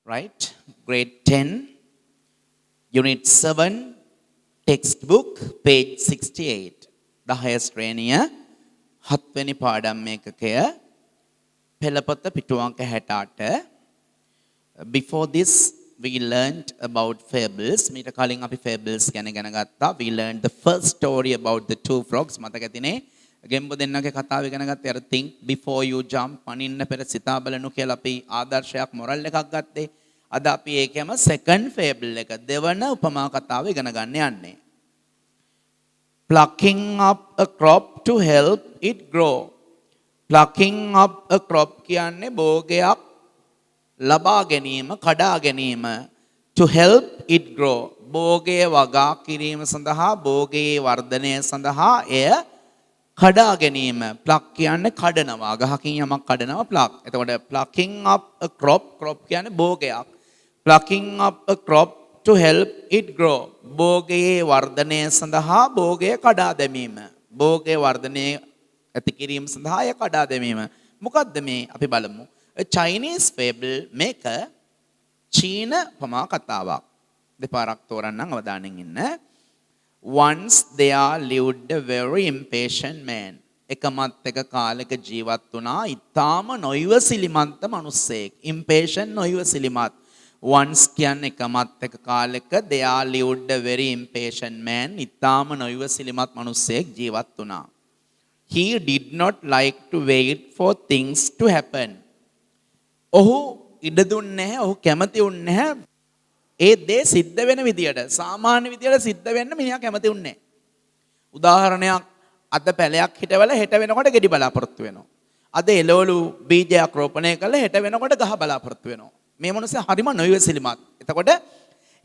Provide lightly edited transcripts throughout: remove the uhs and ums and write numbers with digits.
right? Grade 10, Unit 7, textbook, page 68. දහය ශ්‍රේණිය හත්වෙනි පාඩම් ඒකකය පෙළපොත පිටුවංක 68. Before this we learned about fables. මීට කලින් අපි fables ගැන ගත්තා. We learned the first story about the two frogs. මතක ඇතිනේ? ගෙම්බෝ දෙන්නගේ කතාව ඉගෙන ගත්තේ අර think before you jump පනින්න පෙර සිතා බලනු කියලා අපි ආදර්ශයක් මොරල් එකක් ගත්තේ. අද අපි ඒකම second fable එක දෙවන උපමා කතාව ඉගෙන ගන්න යන්නේ. Plucking up a crop to help it grow. Plucking up a crop කියන්නේ භෝගයක් ලබා ගැනීම, කඩා ගැනීම. To help it grow. භෝගය වගා කිරීම සඳහා, භෝගයේ වර්ධනය සඳහා එය කඩා ගැනීම. pluck කියන්නේ කඩනවා. ගහකින් යමක් කඩනවා pluck. එතකොට plucking up a crop, crop කියන්නේ භෝගයක්. plucking up a crop to help it grow. භෝගයේ වර්ධනය සඳහා භෝගය කඩා දැමීම. භෝගයේ වර්ධනය ඇති කිරීම සඳහා එය කඩා දැමීම. මොකද්ද මේ? අපි බලමු. A Chinese fable මේක චීන උපමා කතාවක්. දෙපාරක් තෝරන්නම් අවධානයෙන් ඉන්න. Once there lived a very impatient man. එකමත් එක කාලයක ජීවත් වුණා ඊටාම නොයිවසිලිමත් මිනිසෙක්. impatient නොයිවසිලිමත්. Once කියන්නේ එකමත් එක කාලයක there lived a very impatient man. ඊටාම නොයිවසිලිමත් මිනිසෙක් ජීවත් වුණා. He did not like to wait for things to happen. ඔහු ඉඩ දුන්නේ නැහැ. ඔහු කැමති වුන්නේ නැහැ. ඒ දේ සිද්ධ වෙන විදියට, සාමාන්‍ය විදියට සිද්ධ වෙන්න මිනිහා කැමති වුන්නේ නැහැ. උදාහරණයක්, අද පැලයක් හිටවල හෙට වෙනකොට ගෙඩි බලාපොරොත්තු වෙනවා. අද එළවලු බීජයක් රෝපණය කළා හෙට වෙනකොට ගහ බලාපොරොත්තු වෙනවා. මේ මොනසේ හරිම නොයවසිලිමත්. එතකොට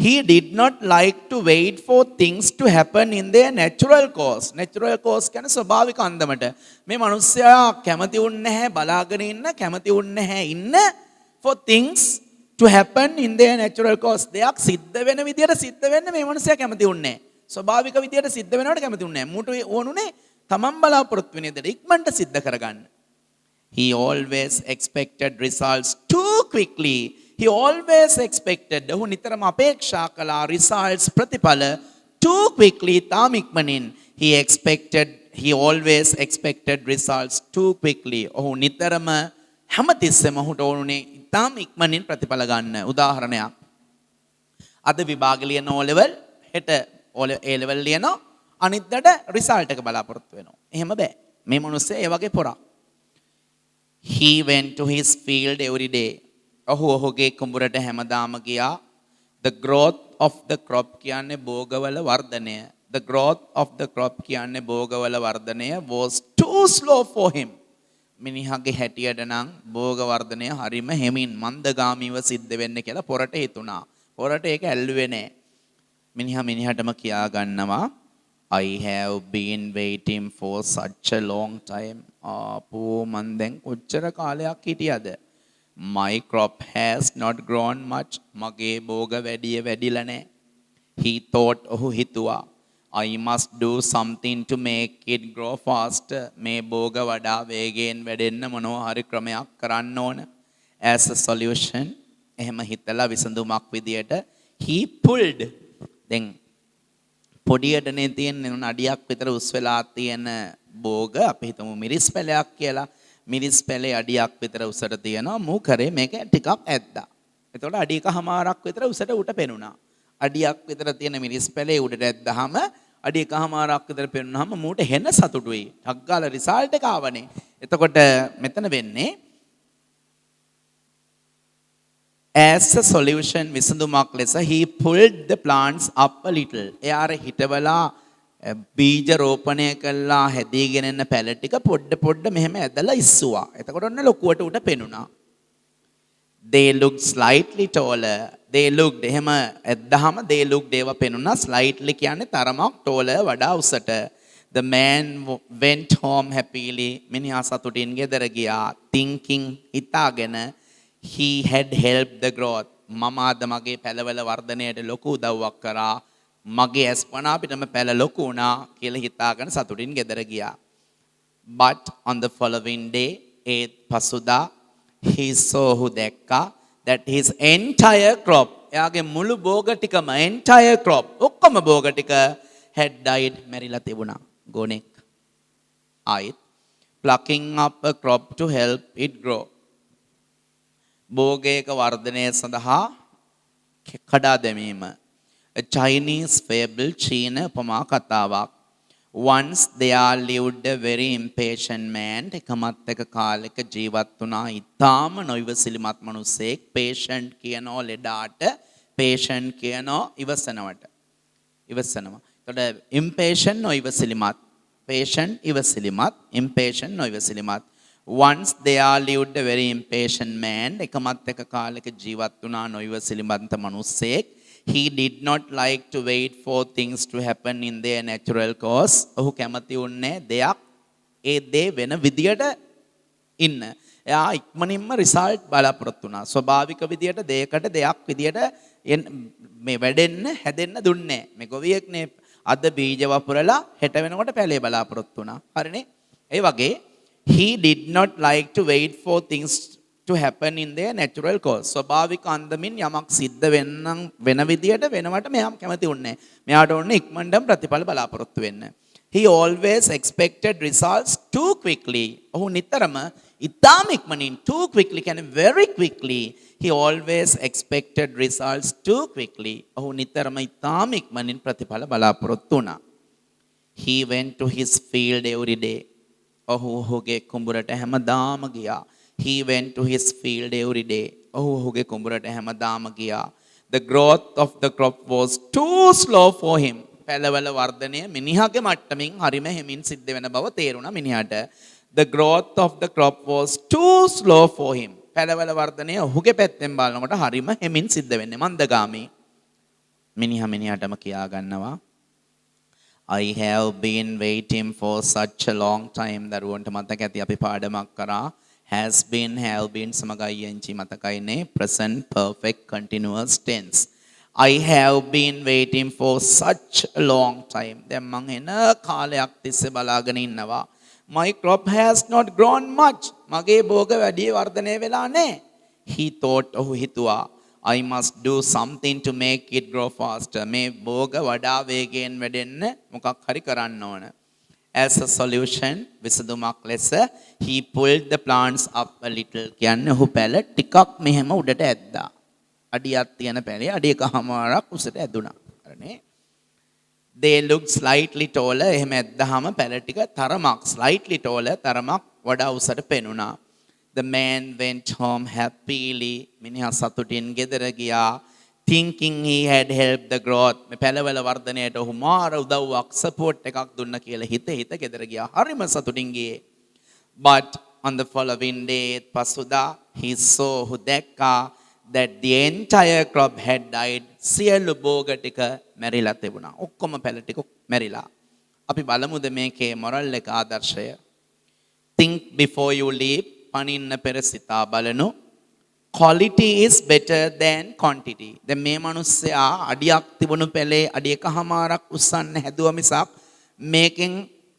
he did not like to wait for things to happen in their natural course. Natural course කියන්නේ ස්වභාවික අන්දමට. මේ මිනිස්සයා කැමති වුන්නේ නැහැ බලාගෙන ඉන්න, කැමති වුන්නේ නැහැ ඉන්න for things to happen in their natural course. දෙයක් සිද්ධ වෙන විදියට සිද්ධ වෙන්න මේ මිනිස්සයා කැමති වුන්නේ නැහැ. ස්වභාවික විදියට සිද්ධ වෙනවට කැමති වුන්නේ නැහැ. මූට ඕනුනේ තමන් බලාපොරොත්තු වෙන විදියට ඉක්මනට සිද්ධ කරගන්න. He always expected results too quickly. He always expected. ඔහු නිතරම අපේක්ෂා කළා results ප්‍රතිඵල too quickly, තාම ඉක්මනින්. He always expected results too quickly. ඔහු නිතරම හැමතිස්සෙම ඔහුට ඕනුනේ තාම ඉක්මනින් ප්‍රතිඵල ගන්න. උදාහරණයක්. අද විභාග ලියන O level, හෙට A level ලියනවා. අනිද්දාට result එක බලාපොරොත්තු වෙනවා. එහෙම බෑ. මේ මිනිස්සේ ඒ වගේ පොරක්. He went to his field every day. ඔහුගේ කුඹුරට හැමදාම ගියා. The growth of the crop කියන්නේ භෝගවල වර්ධනය. The growth of the crop කියන්නේ භෝගවල වර්ධනය was too slow for him. මිනිහාගේ හැටියට නම් භෝග වර්ධනය හරිම හැමින් මන්දගාමීව සිද්ධ වෙන්න කියලා පොරට හිතුණා. පොරට ඒක ඇල්ලුවේ නෑ. මිනිහටම කියා ගන්නවා I have been waiting for such a long time. ආපෝ මන් දැන් කොච්චර කාලයක් හිටියද? My crop has not grown much. මගේ භෝග වැඩිලා නැහැ. He thought, ඔහු හිතුවා I must do something to make it grow faster. මේ භෝග වඩා වේගයෙන් වැඩෙන්න මොනවා හරි ක්‍රමයක් කරන්න ඕන. As a solution, එහෙම හිතලා විසඳුමක් විදියට he pulled. දැන් පොඩියටනේ තියෙන අඩියක් විතර උස් වෙලා තියෙන භෝග අපි හිතමු මිරිස් පැලයක් කියලා. මිරිස් පැලේ අඩියක් විතර උසට තියෙනවා. මූ කරේ මේක ටිකක් ඇද්දා. එතකොට අඩි එකමාරක් විතර උසට උට පෙනුණා. අඩියක් විතර තියෙන මිරිස් පැලේ උඩට ඇද්දාම අඩි එකමාරක් විතර පෙනුනහම මූට හෙන සතුටුයි. ටක් ගාලා රිසල්ට් එක ආවනේ. එතකොට මෙතන වෙන්නේ as a solution විසඳුමක් ලෙස he pulled the plants up a little. එයාර හිටවලා බීජ රෝපණය කළා හැදීගෙන එන පැල ටික පොඩ මෙහෙම ඇදලා ඉස්සුවා. එතකොට ඔන්න ලොකුවට උට පෙනුණා. They looked slightly taller. They looked එහෙම ඇද්දාම they looked ඒව පෙනුණා. slightly කියන්නේ තරමක් taller වඩා උසට. The man went home happily. මිනිහා සතුටින් ගෙදර ගියා. thinking හිතාගෙන he had helped the growth. මම අද මගේ පැලවල වර්ධනයට ලොකු උදව්වක් කරා. මගේ ඇස්පනා පිටම පැල ලොකු වුණා කියලා හිතාගෙන සතුටින් ගෙදර ගියා. But on the following day, ඒත් පසුදා he saw ඔහු දැක්කා that his entire crop, එයාගේ මුළු භෝග ටිකම, entire crop, ඔක්කොම භෝග ටික had died, මැරිලා තිබුණා. ගෝනෙක්. ආයිත් plucking up a crop to help it grow. භෝගයක වර්ධනය සඳහා කඩා දැමීම. A Chinese fable, චීන උපමා කතාවක්. Once there lived a very impatient man. එකමත් එක කාලෙක ජීවත් වුණා ඊටාම නොයිවසිලිමත් මිනිසෙක්. patient කියනෝ ලෙඩාට, patient කියනෝ ඉවසනවට. ඉවසනවා. එතකොට impatient නොයිවසිලිමත්, patient ඉවසිලිමත්, impatient නොයිවසිලිමත්. Once there lived a very impatient man. එකමත් එක කාලෙක ජීවත් වුණා නොයිවසිලිමත් මිනිසෙක්. He did not like to wait for things to happen in their natural course. ඔහු කැමති වුණේ දෙයක් ඒ දේ වෙන විදියට ඉන්න. එයා ඉක්මනින්ම රිසල්ට් බලාපොරොත්තු වුණා. ස්වභාවික විදියට දෙයකට දෙයක් විදියට මේ වැඩෙන්න හැදෙන්න දුන්නේ නැහැ. මේ ගොවියෙක්නේ අද බීජ වපුරලා හෙට වෙනකොට පැලේ බලාපොරොත්තු වුණා. හරිනේ? ඒ වගේ he did not like to wait for things to happen in their natural course. ස්වභාවික අන්දමින් යමක් සිද්ධ වෙන විදියට වෙනවට මෙයා කැමති වුණේ නැහැ. මෙයාට ඕනේ ඉක්මනටම ප්‍රතිඵල බලාපොරොත්තු වෙන්න. He always expected results too quickly. ඔහු නිතරම ඉතාම ඉක්මනින්, too quickly කියන්නේ very quickly. He always expected results too quickly. ඔහු නිතරම ඉතාම ඉක්මනින් ප්‍රතිඵල බලාපොරොත්තු වුණා. He went to his field every day. ඔහු ඔහුගේ කුඹුරට හැමදාම ගියා. He went to his field every day. ඔහු ඔහුගේ කුඹුරට හැමදාම ගියා. The growth of the crop was too slow for him. පැලවල වර්ධනය මිනිහාගේ මට්ටමින් හරිම හිමින් සිද්ධ වෙන බව තේරුණා මිනිහාට. The growth of the crop was too slow for him. පැලවල වර්ධනය ඔහුගේ පැත්තෙන් බලනකොට හරිම හිමින් සිද්ධ වෙන්නේ, මන්දගාමී. මිනිහාටම කියා ගන්නවා, I have been waiting for such a long time. දරුවන්ට මතක ඇති අපි පාඩමක් කරා. Has been, have been සමගයි ing මතකයිනේ. Present perfect continuous tense. I have been waiting for such a long time. දැන් මං එන කාලයක් තිස්සේ බලාගෙන ඉන්නවා. My crop has not grown much. මගේ භෝග වැඩි වර්ධනය වෙලා නැහැ. He thought, ඔහු හිතුවා, I must do something to make it grow faster. මේ භෝග වඩා වේගයෙන් වැඩෙන්න මොකක් හරි කරන්න ඕන. As a solution, විසඳුමක් ලෙස, he pulled the plants up a little. කියන්නේ ඔහු පැල ටිකක් මෙහෙම උඩට ඇද්දා. අඩියක් තියෙන පැලේ අඩියකමාරක් උසට ඇදුණා. හරිනේ? They looked slightly taller. එහෙම ඇද්දාම පැල ටික තරමක් slightly taller, තරමක් වඩා උසට පෙනුණා. The man went home happily. මිනිහා සතුටින් ගෙදර ගියා. Thinking he had helped the growth. මේ පැලවල වර්ධනයට ඔහු මාර උදව්වක්, සපෝට් එකක් දුන්න කියලා හිත ගෙදර ගියා. හරිම සතුටින් ගියේ. But on the following day, පසුදා, he saw, ඔහු දැක්කා that the entire crop had died. සියලු භෝග ටික මැරිලා තිබුණා. ඔක්කොම පැල ටික මැරිලා. අපි බලමුද මේකේ මොරල් එක ආදර්ශය. Think before you leap. පනින්න පෙර සිතා බලනු. Quality is better than quantity. දැන් මේ මිනිස්සයා අඩියක් තිබුණු පැලේ අඩියකමාරක් උස්සන්න හැදුවා මිසක් මේකෙන්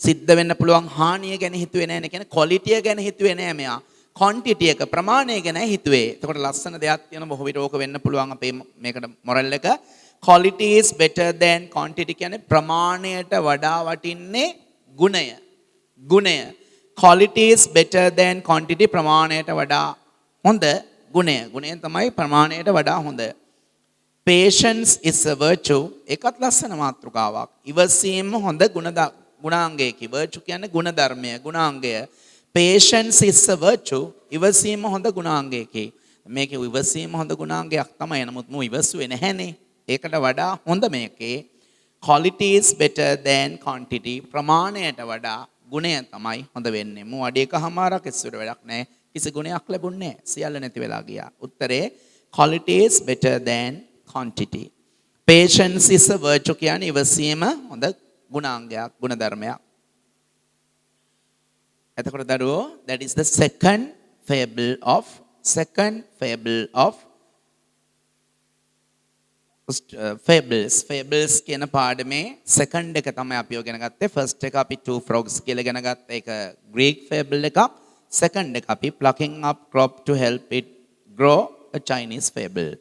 සිද්ධ වෙන්න පුළුවන් හානිය ගැන හිතුවේ නැහැ නේ. කියන්නේ quality ගැන හිතුවේ නැහැ මෙයා. quantity එක, ප්‍රමාණය ගැන හිතුවේ. එතකොට ලස්සන දෙයක් තියෙන බොහෝ විට ඕක වෙන්න පුළුවන් අපේ මේකට මොරල් එක. Quality is better than quantity කියන්නේ ප්‍රමාණයට වඩා වටින්නේ ගුණය. ගුණය. Quality is better than quantity. ප්‍රමාණයට වඩා හොඳ ගුණය. ගුණය තමයි ප්‍රමාණයට වඩා හොඳ. Patience is a virtue. ඒකත් ලස්සන මාතෘකාවක්. ඉවසීම හොඳ ගුණාංගයකි. virtue කියන්නේ ගුණ ධර්මය, ගුණාංගය. Patience is a virtue. ඉවසීම හොඳ ගුණාංගයකි. මේකේ ඉවසීම හොඳ ගුණාංගයක් තමයි. නමුත් මම ඉවසුවේ නැහැනේ. ඒකට වඩා හොඳ මේකේ. Quality is better than quantity. ප්‍රමාණයට වඩා ගුණය තමයි හොඳ වෙන්නේ. මම අඩේකමාරක් ඉස්සර වැඩක් නැහැ. කිසි ගුණයක් ලැබුණේ නැහැ. සියල්ල නැති වෙලා ගියා. උත්තරේ quality is better than quantity. Patience is a virtue කියන්නේ ඉවසීම හොඳ ගුණාංගයක්, ගුණ ධර්මයක්. එතකොට දරුවෝ, that is the second fable of fables කියන පාඩමේ second එක තමයි අපි ඉගෙන ගත්තේ. first එක අපි two frogs කියලා ඉගෙන ගත්තා. ඒක Greek fable එකක්. second එක අපි plucking up crop to help it grow, a Chinese fable.